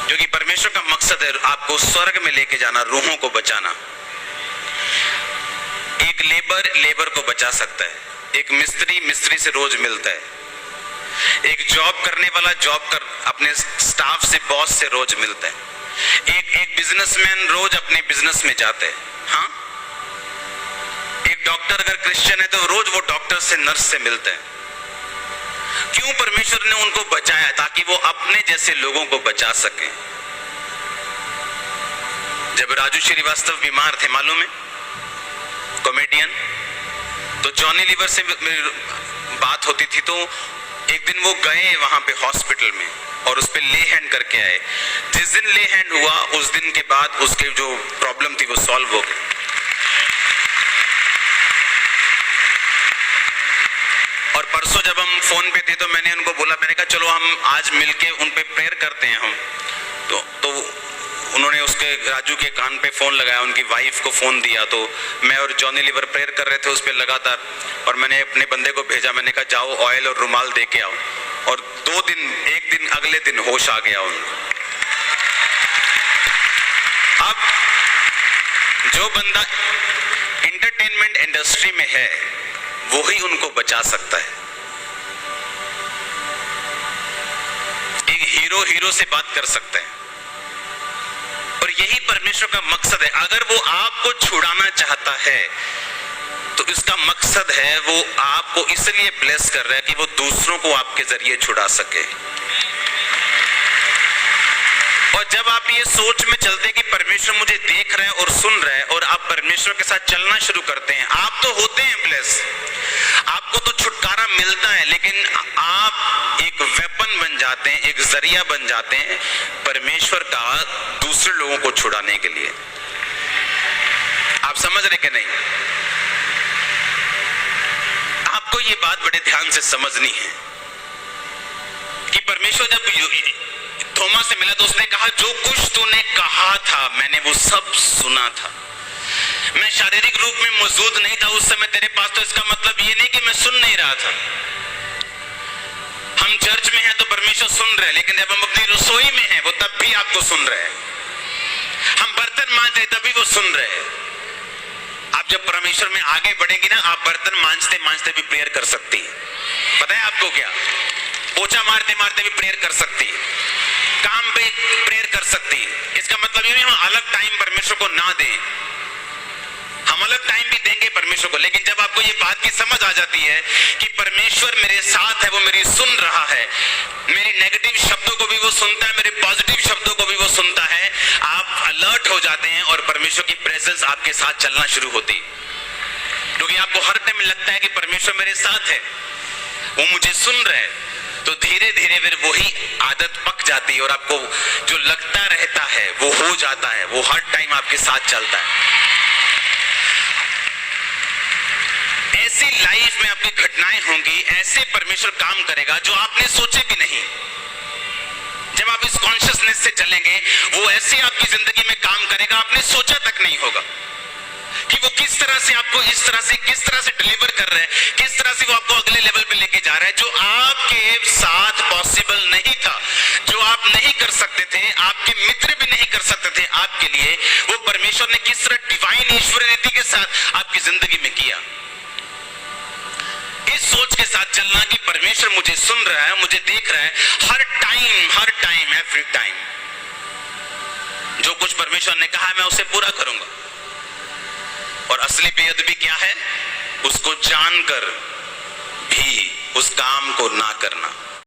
क्योंकि परमेश्वर का मकसद है आपको स्वर्ग में लेके जाना, रूहों को बचाना। एक लेबर को बचा सकता है, एक मिस्त्री से रोज मिलता है, एक जॉब करने वाला अपने स्टाफ से, बॉस से रोज मिलता है, एक बिजनेसमैन रोज अपने बिजनेस में जाता है। हाँ, एक डॉक्टर अगर क्रिश्चियन है तो रोज वो डॉक्टर से, नर्स से मिलता है। क्यों परमेश्वर ने उनको बचाया? ताकि वो अपने जैसे लोगों को बचा सके। जब राजू श्रीवास्तव बीमार थे, मालूम है, कॉमेडियन, तो जॉनी लीवर से बात होती थी, तो एक दिन वो गए वहां पे हॉस्पिटल में और उस पे ले हैंड करके आए। जिस दिन ले हैंड हुआ उस दिन के बाद उसके जो प्रॉब्लम थी वो सॉल्व हो गई। और परसों जब हम फोन पे थे तो मैंने उनको बोला, मैंने कहा चलो हम आज मिलके उन पे प्रेयर करते हैं हम। तो उन्होंने उसके राजू के कान पे फोन लगाया, उनकी वाइफ को फोन दिया, तो मैं और जॉनी लीवर प्रेयर कर रहे थे उस पे लगातार। और मैंने अपने बंदे को भेजा, मैंने कहा जाओ ऑयल और रुमाल दे के आओ। और एक दिन अगले दिन होश आ गया उनको। अब जो बंदा एंटरटेनमेंट इंडस्ट्री में है वो ही उनको बचा सकता है। एक हीरो से बात कर सकता है, और यही परमेश्वर का मकसद है। अगर वो आपको छुड़ाना चाहता है तो इसका मकसद है वो आपको इसलिए ब्लेस कर रहा है कि वो दूसरों को आपके जरिए छुड़ा सके। और जब आप ये सोच में चलते कि परमेश्वर मुझे देख रहा है और सुन रहा है, और आप परमेश्वर के साथ चलना शुरू करते हैं, आप तो होते हैं ब्लेस, आपको तो छुटकारा मिलता है, लेकिन आप एक वेपन बन जाते हैं, एक जरिया बन जाते हैं परमेश्वर का दूसरे लोगों को छुड़ाने के लिए। आप समझ रहे कि नहीं? आपको ये बात बड़े ध्यान से समझनी है कि परमेश्वर जब थोमा से मिला तो उसने कहा, जो कुछ तूने कहा था मैंने वो सब सुना था। मैं शारीरिक रूप में मौजूद नहीं था उस समय तेरे पास, तो इसका मतलब ये नहीं कि मैं सुन नहीं रहा था। हम चर्च में हैं तो परमेश्वर सुन रहे हैं, लेकिन जब हम अपनी रसोई में हैं वो तब भी आपको सुन रहे हैं। हम बर्तन मांज रहे तभी वो सुन रहे हैं। आप जब परमेश्वर में आगे बढ़ेंगे ना, आप बर्तन मांजते मांजते भी प्रेयर कर सकती है। पता है आपको क्या? पोछा मारते मारते भी प्रेयर कर सकती है, काम पे प्रेयर कर सकती है। इसका मतलब ये नहीं हम अलग टाइम परमेश्वर को ना दें, हम अलग टाइम भी देंगे परमेश्वर को, लेकिन जब आपको ये बात की समझ आ जाती है कि परमेश्वर मेरे साथ है, वो मेरी सुन रहा है, मेरे नेगेटिव शब्दों को भी वो सुनता है, मेरे पॉजिटिव शब्दों को भी वो सुनता है, आप अलर्ट हो जाते हैं और परमेश्वर की प्रेजेंस आपके साथ चलना शुरू होती। क्योंकि आपको हर टाइम लगता है कि परमेश्वर मेरे साथ है, वो मुझे सुन रहा है, तो धीरे धीरे फिर वही आदत पक जाती है और आपको जो लगता रहता है वो हो जाता है, वो हर टाइम आपके साथ चलता है। ऐसी लाइफ में आपकी घटनाएं होंगी, ऐसे परमेश्वर काम करेगा जो आपने सोचे भी नहीं। जब आप इस कॉन्शियसनेस से चलेंगे, वो ऐसे आपकी जिंदगी में काम करेगा आपने सोचा तक नहीं होगा कि वो किस तरह से आपको किस तरह से डिलीवर कर रहा है, किस तरह से वो आपको अगले लेवल पे लेके जा रहा है, जो आपके साथ पॉसिबल नहीं था, जो आप नहीं कर सकते थे, आपके मित्र भी नहीं कर सकते थे आपके लिए, वो परमेश्वर ने किस तरह डिवाइन ईश्वरीय रीति के साथ आपकी जिंदगी में किया। इस सोच के साथ चलना कि परमेश्वर मुझे सुन रहा है, मुझे देख रहा है हर टाइम एवरी टाइम। जो कुछ परमेश्वर ने कहा है मैं उसे पूरा करूंगा। और असली बेअदबी क्या है? उसको जानकर भी उस काम को ना करना।